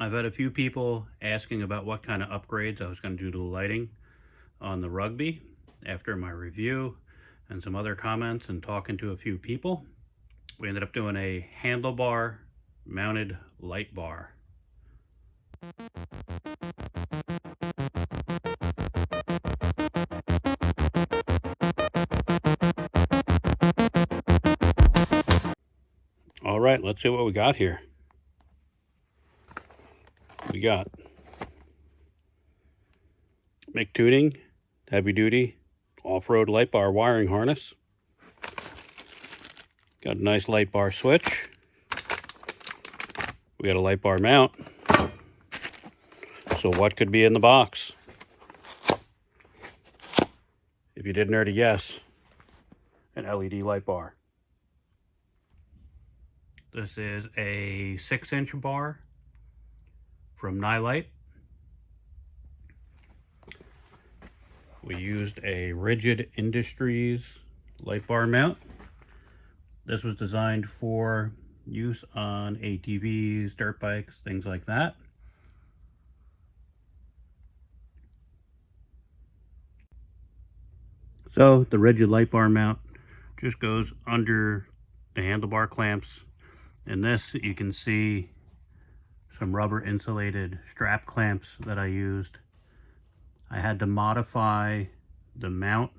I've had a few people asking about what kind of upgrades I was going to do to the lighting on the Rugby after my review and some other comments and talking to a few people. We ended up doing a handlebar mounted light bar. All right, let's see what we got here. We got MicTuning heavy duty off-road light bar wiring harness. Got a nice light bar switch. We got a light bar mount. So what could be in the box? If you didn't already guess, an LED light bar. This is a 6-inch bar from Nilight. We used a Rigid Industries light bar mount. This was designed for use on ATVs, dirt bikes, things like that. So the rigid light bar mount just goes under the handlebar clamps. In this, you can see some rubber insulated strap clamps that I used. I had to modify the mount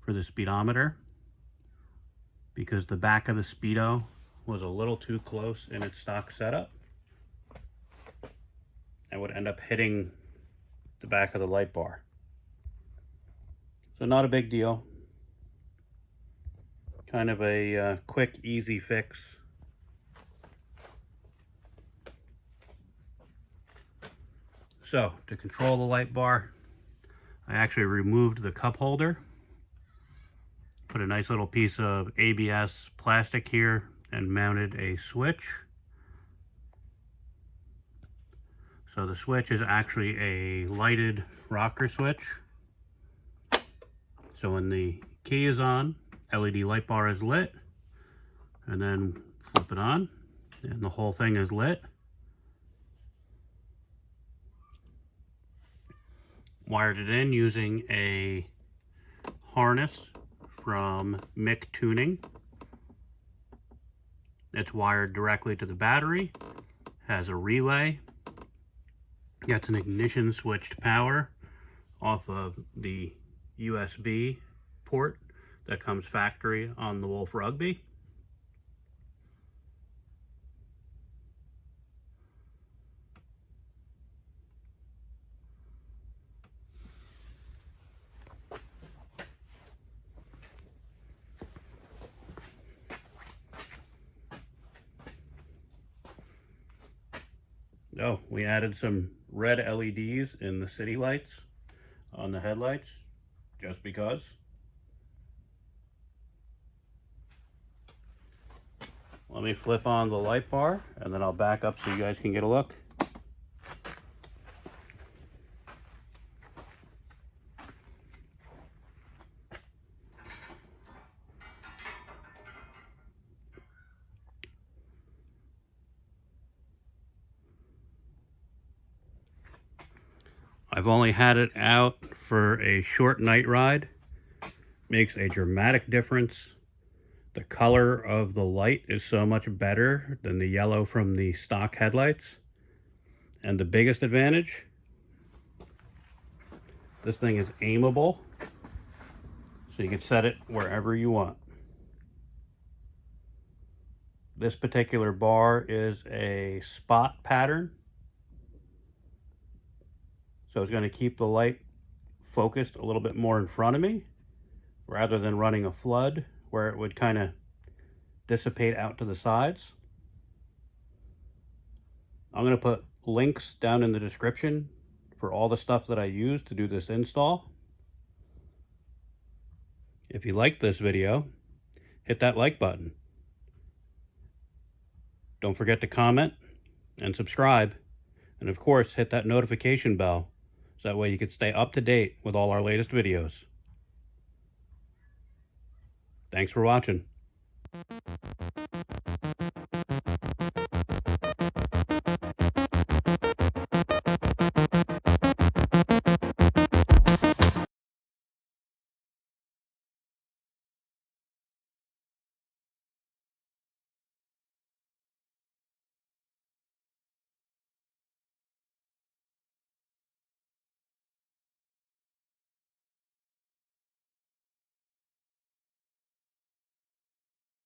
for the speedometer because the back of the speedo was a little too close in its stock setup and would end up hitting the back of the light bar. So not a big deal. Kind of a quick, easy fix. So to control the light bar, I actually removed the cup holder, put a nice little piece of ABS plastic here, and mounted a switch. So the switch is actually a lighted rocker switch. So when the key is on, LED light bar is lit, and then flip it on, and the whole thing is lit. Wired it in using a harness from MicTuning. It's wired directly to the battery, has a relay, gets an ignition switched power off of the USB port that comes factory on the Wolf Rugby. Oh, we added some red LEDs in the city lights on the headlights, just because. Let me flip on the light bar and then I'll back up so you guys can get a look. I've only had it out for a short night ride. Makes a dramatic difference. The color of the light is so much better than the yellow from the stock headlights. And the biggest advantage, this thing is aimable, so you can set it wherever you want. This particular bar is a spot pattern, so it's going to keep the light focused a little bit more in front of me rather than running a flood where it would kind of dissipate out to the sides. I'm going to put links down in the description for all the stuff that I used to do this install. If you liked this video, hit that like button. Don't forget to comment and subscribe, and of course hit that notification bell so that way you can stay up to date with all our latest videos. Thanks for watching.